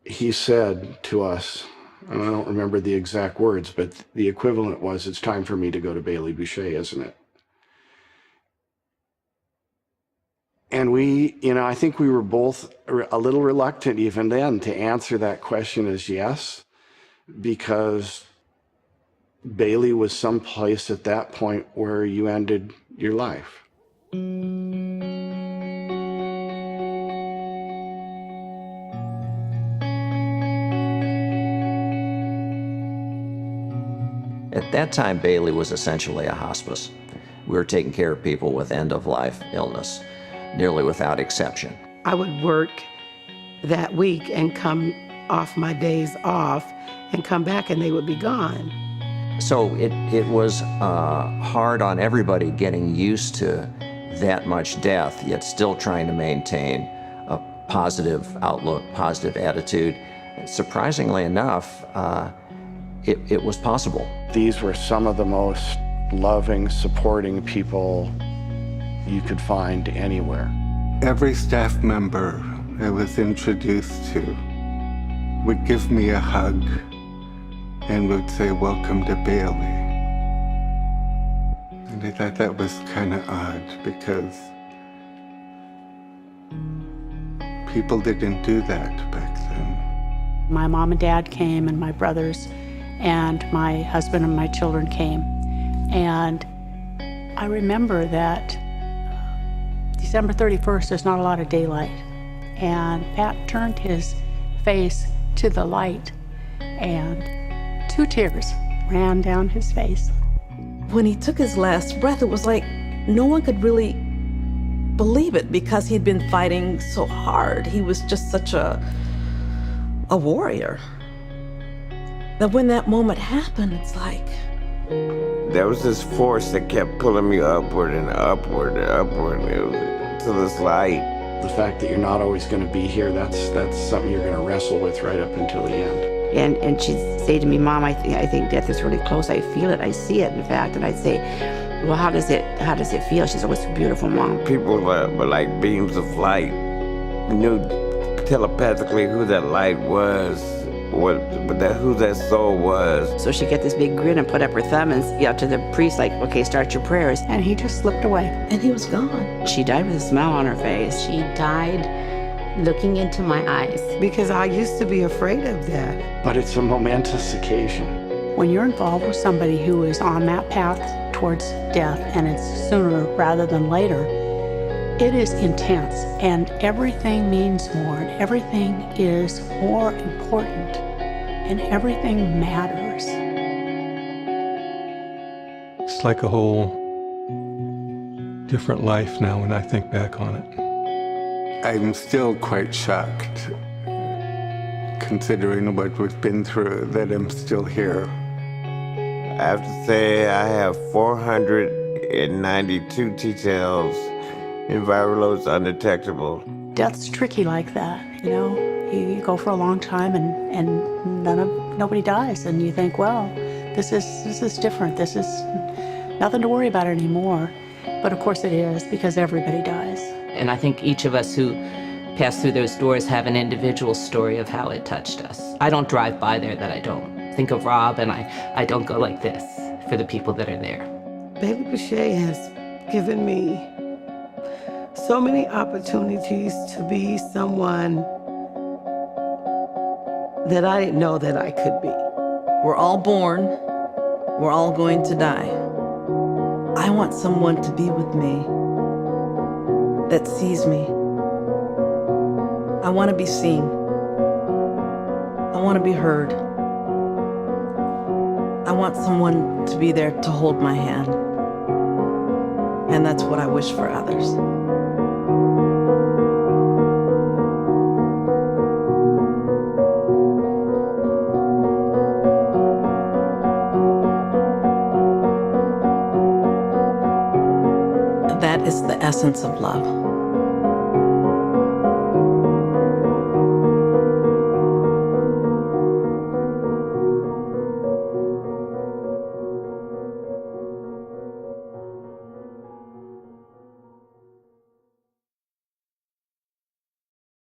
he said to us, and I don't remember the exact words, but the equivalent was, "It's time for me to go to Bailey-Boushay, isn't it?" And we, I think we were both a little reluctant even then to answer that question as yes, because Bailey was someplace at that point where you ended your life. At that time, Bailey was essentially a hospice. We were taking care of people with end-of-life illness, nearly without exception. I would work that week and come off my days off and come back and they would be gone. So it was hard on everybody getting used to that much death, yet still trying to maintain a positive outlook, positive attitude. Surprisingly enough, it was possible. These were some of the most loving, supporting people you could find anywhere. Every staff member I was introduced to would give me a hug and would say, "Welcome to Bailey." And I thought that was kind of odd because people didn't do that back then. My mom and dad came, and my brothers and my husband and my children came. And I remember that December 31st, there's not a lot of daylight. And Pat turned his face to the light, and 2 tears ran down his face. When he took his last breath, it was like no one could really believe it because he'd been fighting so hard. He was just such a warrior. That when that moment happened, it's like... There was this force that kept pulling me upward and upward and upward to this light. The fact that you're not always going to be here, that's something you're going to wrestle with right up until the end. And she'd say to me, "Mom, I think death is really close. I feel it. I see it, in fact." And I'd say, "Well, how does it feel?" She said, "Oh, it's beautiful, Mom." People were like beams of light. Knew telepathically who that light was, who that soul was. So she'd get this big grin and put up her thumb and to the priest, like, "Okay, start your prayers." And he just slipped away. And he was gone. She died with a smile on her face. She died looking into my eyes. Because I used to be afraid of that. But it's a momentous occasion. When you're involved with somebody who is on that path towards death, and it's sooner rather than later, it is intense, and everything means more, and everything is more important, and everything matters. It's like a whole different life now when I think back on it. I'm still quite shocked, considering what we've been through, that I'm still here. I have to say I have 492 T-cells and viral loads undetectable. Death's tricky like that, You go for a long time and nobody dies, and you think, well, this is different. This is nothing to worry about anymore. But of course it is, because everybody dies. And I think each of us who pass through those doors have an individual story of how it touched us. I don't drive by there that I don't think of Rob, and I don't go like this for the people that are there. Bailey-Boushay has given me so many opportunities to be someone that I didn't know that I could be. We're all born. We're all going to die. I want someone to be with me that sees me. I want to be seen. I want to be heard. I want someone to be there to hold my hand. And that's what I wish for others. That is the essence of love.